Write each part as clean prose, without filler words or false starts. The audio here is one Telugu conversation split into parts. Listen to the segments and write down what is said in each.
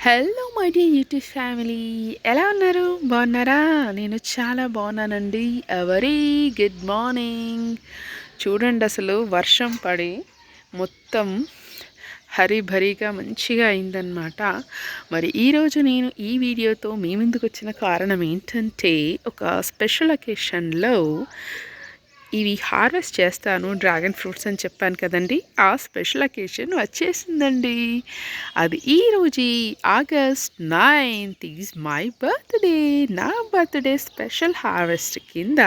Hello my dear YouTube family, ఎలా ఉన్నారు? బాగున్నారా? నేను చాలా బాగున్నానండి. Very good morning. చూడండి, అసలు వర్షం పడి మొత్తం హరిభరిగా మంచిగా అయిందనమాట. మరి ఈరోజు నేను ఈ వీడియోతో మీ ముందుకు వచ్చిన కారణం ఏంటంటే, ఒక స్పెషల్ అకేషన్లో ఇవి హార్వెస్ట్ చేస్తాను డ్రాగన్ ఫ్రూట్స్ అని చెప్పాను కదండి. ఆ స్పెషల్ అకేషన్ వచ్చేసిందండి. అది ఈరోజు August 9th is my birthday. నా బర్త్డే స్పెషల్ హార్వెస్ట్ కింద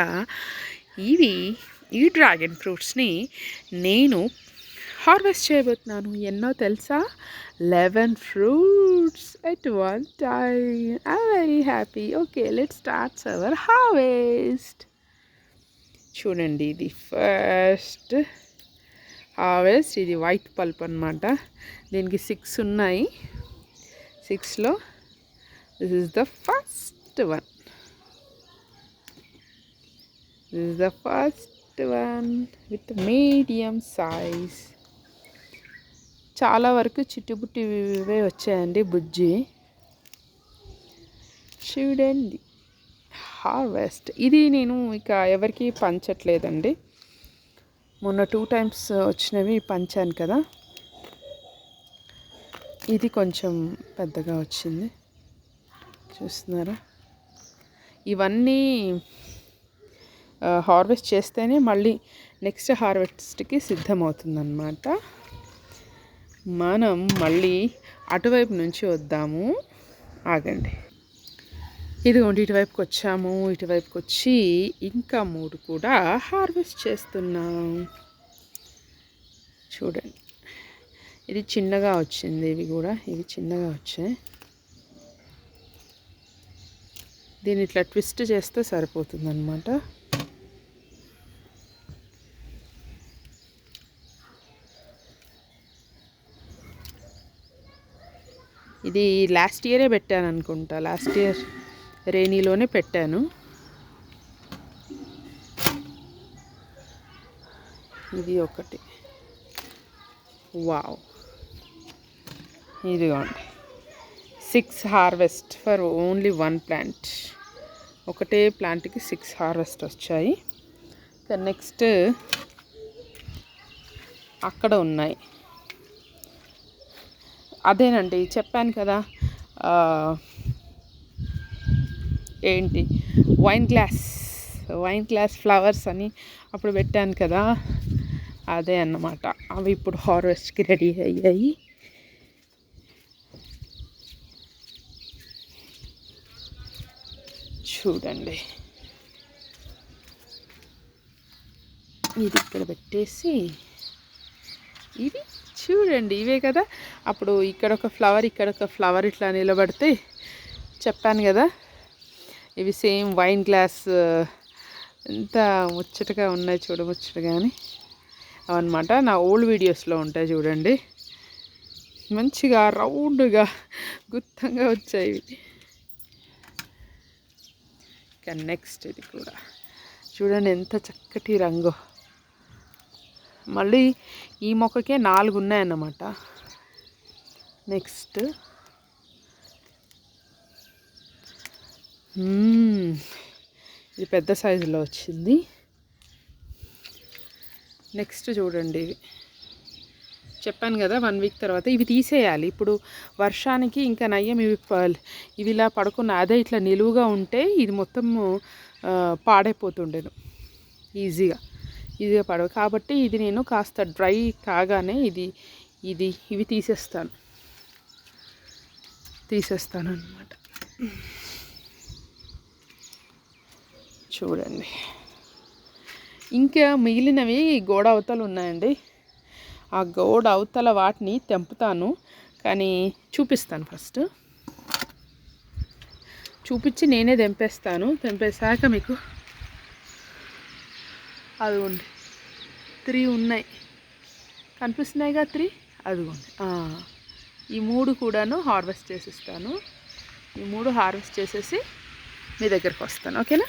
ఈ డ్రాగన్ ఫ్రూట్స్ని నేను హార్వెస్ట్ చేయబోతున్నాను. ఎన్నో తెలుసా? 11 fruits at one time. I very happy. Okay, let's starts our harvest. చూడండి, ఇది ఫస్ట్ హార్వెస్ట్. ఇది వైట్ పల్ప్ అనమాట. దీనికి 6 ఉన్నాయి. 6లో this is the first one. This is the first one with medium size. చాలా వరకు చిట్టుబుట్టివే వచ్చాయండి, బుజ్జి. చూడండి, హార్వెస్ట్. ఇది నేను ఇక ఎవరికి పంచట్లేదండి. మొన్న 2 times వచ్చినవి పంచాను కదా. ఇది కొంచెం పెద్దగా వచ్చింది, చూస్తున్నారా? ఇవన్నీ హార్వెస్ట్ చేస్తేనే మళ్ళీ నెక్స్ట్ హార్వెస్ట్కి సిద్ధమవుతుందన్నమాట. మనం మళ్ళీ అటువైపు నుంచి వద్దాము. ఆగండి. ఇదిగోండి, ఇటువైపుకి వచ్చాము. ఇటువైపుకి వచ్చి ఇంకా 3 కూడా హార్వెస్ట్ చేస్తున్నాం. చూడండి, ఇది చిన్నగా వచ్చింది. ఇవి చిన్నగా వచ్చాయి. దీన్ని ఇట్లా ట్విస్ట్ చేస్తే సరిపోతుందన్నమాట. ఇది లాస్ట్ ఇయరే పెట్టాను అనుకుంటా. లాస్ట్ ఇయర్ రేనీలోనే పెట్టాను. ఇది ఒకటి. వావ్, ఇదిగోండి, 6 హార్వెస్ట్ ఫర్ ఓన్లీ 1 ప్లాంట్. ఒకటే ప్లాంట్కి 6 హార్వెస్ట్ వచ్చాయి. నెక్స్ట్ అక్కడ ఉన్నాయి. అదేనండి, చెప్పాను కదా, ఏంటి వైన్ గ్లాస్ ఫ్లవర్స్ అని అప్పుడు పెట్టాను కదా, అదే అన్నమాట. అవి ఇప్పుడు హార్వెస్ట్కి రెడీ అయ్యాయి. చూడండి, ఇది ఇక్కడ పెట్టేసి ఇవి చూడండి, ఇవే కదా. అప్పుడు ఇక్కడ ఒక ఫ్లవర్ ఇట్లా నిలబడితే చెప్పాను కదా, ఇవి సేమ్ వైన్ గ్లాస్. ఎంత ముచ్చటగా ఉన్నాయి, చూడముచ్చటగా అని అవన్నమాట. నా ఓల్డ్ వీడియోస్లో ఉంటాయి చూడండి. మంచిగా రౌండ్గా గుత్తంగా వచ్చాయి. ఇక నెక్స్ట్ ఇది కూడా చూడండి, ఎంత చక్కటి రంగు. మళ్ళీ ఈ మొక్కకే 4 ఉన్నాయన్నమాట. నెక్స్ట్ ఇది పెద్ద సైజులో వచ్చింది. నెక్స్ట్ చూడండి, ఇవి చెప్పాను కదా 1 వీక్ తర్వాత ఇవి తీసేయాలి. ఇప్పుడు వర్షానికి ఇంకా నయ్యం, ఇవి ఇలా పడుకున్న, అదే ఇట్లా నిలువుగా ఉంటే ఇది మొత్తం పాడైపోతుండేను ఈజీగా పడవు. కాబట్టి ఇది నేను కాస్త డ్రై కాగానే ఇవి తీసేస్తాను అన్నమాట. చూడండి, ఇంకా మిగిలినవి గోడ అవతలు ఉన్నాయండి. ఆ గోడ అవతల వాటిని తెంపుతాను, కానీ చూపిస్తాను. ఫస్ట్ చూపించి నేనే తెంపేశాక మీకు. అదిగోండి, 3 ఉన్నాయి, కనిపిస్తున్నాయిగా 3. అదిగోండి, ఈ 3 కూడాను హార్వెస్ట్ చేసిస్తాను. ఈ 3 హార్వెస్ట్ చేసేసి మీ దగ్గరకు వస్తాను, ఓకేనా?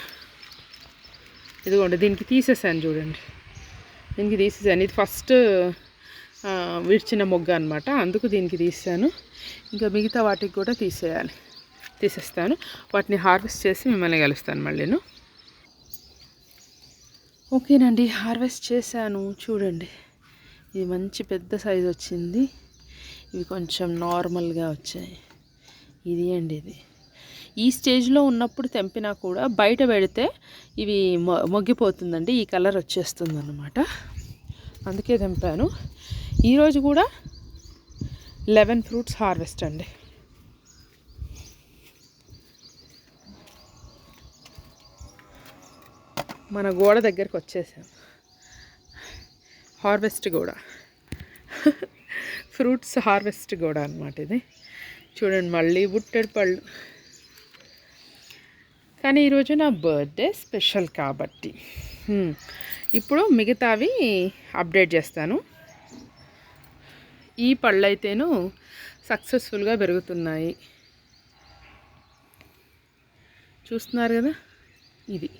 ఇదిగోండి, దీనికి తీసేసాను. చూడండి, దీనికి తీసేసాను. ఇది విడిచిన మొగ్గ అనమాట, అందుకు దీనికి తీసాను. ఇంకా మిగతా వాటికి కూడా తీసేస్తాను. వాటిని హార్వెస్ట్ చేసి మిమ్మల్ని కలుస్తాను మళ్ళీను. ఓకేనండి, హార్వెస్ట్ చేశాను. చూడండి, ఇది మంచి పెద్ద సైజు వచ్చింది. ఇవి కొంచెం నార్మల్గా వచ్చాయి. ఇది అండి, ఇది ఈ స్టేజ్లో ఉన్నప్పుడు తెంపినా కూడా బయట పెడితే ఇవి మొగ్గిపోతుందండి, ఈ కలర్ వచ్చేస్తుంది అన్నమాట. అందుకే తెంపాను. ఈరోజు కూడా 11 ఫ్రూట్స్ హార్వెస్ట్ అండి. మన గోడ దగ్గరికి వచ్చేసాం, హార్వెస్ట్ కూడా ఫ్రూట్స్ హార్వెస్ట్ కూడా అన్నమాట ఇది. చూడండి, మళ్ళీ బుట్టెడు పళ్ళు. కానీ ఈరోజు నా బర్త్డే స్పెషల్ కాబట్టి ఇప్పుడు మిగతావి అప్డేట్ చేస్తాను. ఈ పళ్ళు అయితేను సక్సెస్ఫుల్గా పెరుగుతున్నాయి, చూస్తున్నారు కదా. ఇది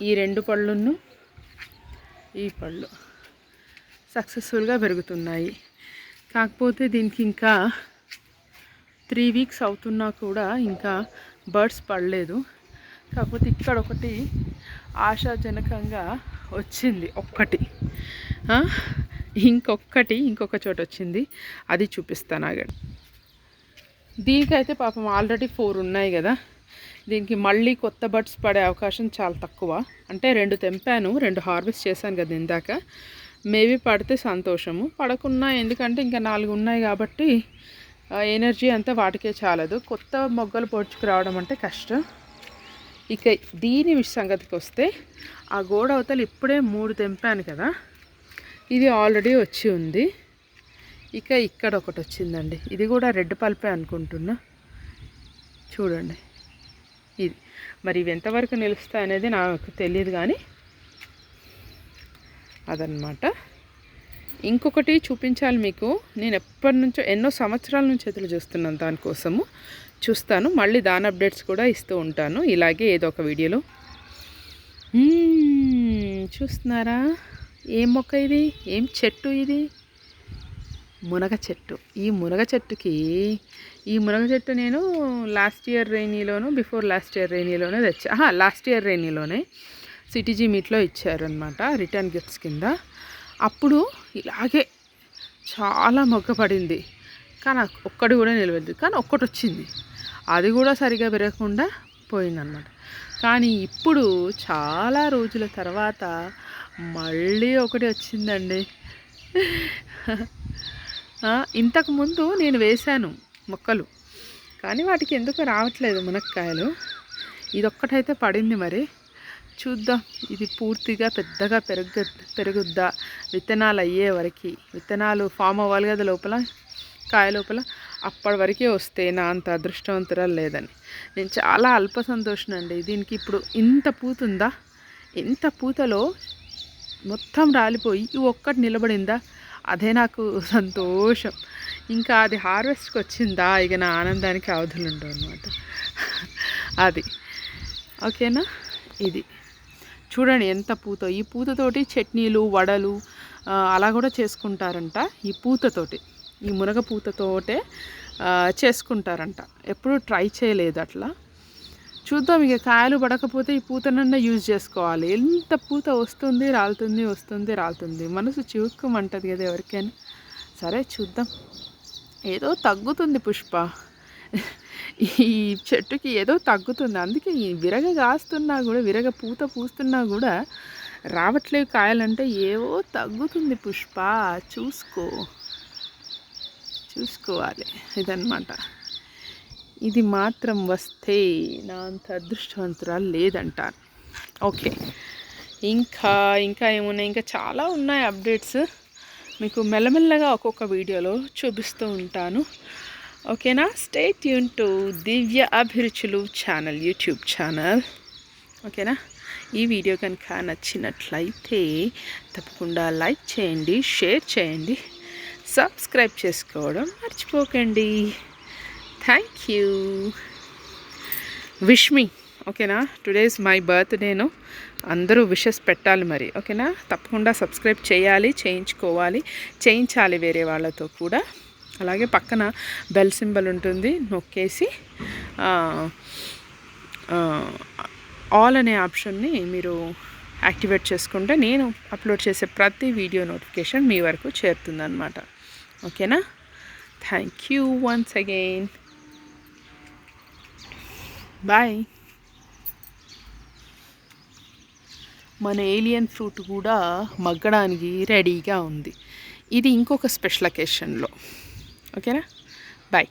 ఈ 2 పళ్ళును ఈ పళ్ళు సక్సెస్ఫుల్గా పెరుగుతున్నాయి. కాకపోతే దీనికి ఇంకా 3 వీక్స్ అవుతున్నా కూడా ఇంకా బర్డ్స్ పడలేదు. కాకపోతే ఇక్కడ ఒకటి ఆశాజనకంగా వచ్చింది, ఒక్కటి. ఇంకొక చోట వచ్చింది, అది చూపిస్తాను ఆగండి. దీనికైతే పాపం ఆల్రెడీ 4 ఉన్నాయి కదా, దీనికి మళ్ళీ కొత్త బర్డ్స్ పడే అవకాశం చాలా తక్కువ. అంటే 2 తెంపాను, 2 హార్వెస్ట్ చేశాను కదా ఇందాక. మేబీ పడితే సంతోషము, పడకున్నా ఎందుకంటే ఇంకా 4 ఉన్నాయి కాబట్టి ఎనర్జీ అంతా వాటికే చాలదు. కొత్త మొగ్గలు పొడుచుకురావడం అంటే కష్టం. ఇక దీని సంగతికి వస్తే, ఆ గోడ అవతల ఇప్పుడే 3 తెంపాను కదా, ఇది ఆల్రెడీ వచ్చి ఉంది. ఇక ఇక్కడ ఒకటి వచ్చిందండి, ఇది కూడా రెడ్ పల్పే అనుకుంటున్నా. చూడండి, ఇది మరి ఇవి ఎంతవరకు నిలుస్తాయి అనేది నాకు తెలియదు, కానీ అదనమాట. ఇంకొకటి చూపించాలి మీకు, నేను ఎప్పటి నుంచో ఎన్నో సంవత్సరాల నుంచి ఎదురు చూస్తున్నాను దానికోసము. చూస్తాను, మళ్ళీ దాని అప్డేట్స్ కూడా ఇస్తూ ఉంటాను ఇలాగే ఏదో ఒక వీడియోలో. చూస్తున్నారా, ఏం మొక్క ఇది, ఏం చెట్టు ఇది? మునగ చెట్టు. ఈ మునగ చెట్టు నేను లాస్ట్ ఇయర్ రైనీలోను బిఫోర్ లాస్ట్ ఇయర్ రైనీలోనే తెచ్చా. లాస్ట్ ఇయర్ రైనీలోనే సిటీజీ మీట్లో ఇచ్చారనమాట రిటర్న్ గిఫ్ట్స్ కింద. అప్పుడు ఇలాగే చాలా మొగ్గ పడింది, కానీ ఒక్కటి కూడా నిలవలేదు. కానీ ఒక్కటి వచ్చింది, అది కూడా సరిగా పెరగకుండా పోయిందన్నమాట. కానీ ఇప్పుడు చాలా రోజుల తర్వాత మళ్ళీ ఒకటి వచ్చిందండి. ఇంతకుముందు నేను వేశాను మొక్కలు, కానీ వాటికి ఎందుకు రావట్లేదు మునక్కాయలు. ఇదొక్కటైతే పడింది, మరి చూద్దాం. ఇది పూర్తిగా పెద్దగా పెరుగుద్దా, విత్తనాలు అయ్యే వరకు, విత్తనాలు ఫామ్ అవ్వాలి కదా లోపల, కాయ లోపల, అప్పటి వరకే వస్తే నా అంత అదృష్టవంతురాలు లేదని. నేను చాలా అల్ప సంతోషనండి. దీనికి ఇప్పుడు ఇంత పూత ఉందా, ఇంత పూతలో మొత్తం రాలిపోయి ఈ ఒక్కటి నిలబడిందా, అదే నాకు సంతోషం. ఇంకా అది హార్వెస్ట్కి వచ్చిందా, ఇక నా ఆనందానికి అవధులు ఉండవు అన్నమాట. అది ఓకేనా. ఇది చూడండి ఎంత పూత. ఈ పూతతోటి చట్నీలు, వడలు అలా కూడా చేసుకుంటారంట. ఈ పూతతోటి, ఈ మునగ పూతతోటే చేసుకుంటారంట. ఎప్పుడు ట్రై చేయలేదు అట్లా. చూద్దాం, ఇక కాయలు పడకపోతే ఈ పూతనన్నా యూజ్ చేసుకోవాలి. ఎంత పూత వస్తుంది రాలుతుంది, వస్తుంది రాలుతుంది, మనసు చివుక్కుమంటది కదా ఎవరికైనా. సరే చూద్దాం, ఏదో తగ్గుతుంది పుష్ప, ఈ చెట్టుకి ఏదో తగ్గుతుంది. అందుకే ఈ విరగ కాస్తున్నా కూడా, విరగ పూత పూస్తున్నా కూడా రావట్లేవు కాయలంటే ఏవో తగ్గుతుంది పుష్ప. చూసుకోవాలి ఇదన్నమాట. ఇది మాత్రం వస్తే నా అంత అదృష్టవంతురాలు లేదంటారు. ఓకే, ఇంకా ఏమున్నాయి, ఇంకా చాలా ఉన్నాయి అప్డేట్స్. మీకు మెల్లమెల్లగా ఒక్కొక్క వీడియోలో చూపిస్తూ ఉంటాను. ఓకేనా. స్టే ట్యూన్ టు దివ్య అభిరుచులు ఛానల్, యూట్యూబ్ ఛానల్. ఓకేనా. ఈ వీడియో కనుక నచ్చినట్లయితే తప్పకుండా లైక్ చేయండి, షేర్ చేయండి, సబ్స్క్రైబ్ చేసుకోవడం మర్చిపోకండి. Thank you. విష్ మీ ఓకేనా. టుడే ఇస్ మై బర్త్డేను, అందరూ విషెస్ పెట్టాలి మరి, ఓకేనా. తప్పకుండా సబ్స్క్రైబ్ చేయాలి, చేయించాలి వేరే వాళ్ళతో కూడా. అలాగే పక్కన బెల్ సింబల్ ఉంటుంది, నొక్కేసి ఆల్ అనే ఆప్షన్ని మీరు యాక్టివేట్ చేసుకుంటే నేను అప్లోడ్ చేసే ప్రతి వీడియో నోటిఫికేషన్ మీ వరకు చేరుతుందన్నమాట, ఓకేనా. Thank you once again, bye. మన ఏలియన్ ఫ్రూట్ కూడా మగ్గడానికి రెడీగా ఉంది. ఇది ఇంకొక స్పెషల్ అకేషన్లో, ఓకేనా. బాయ్.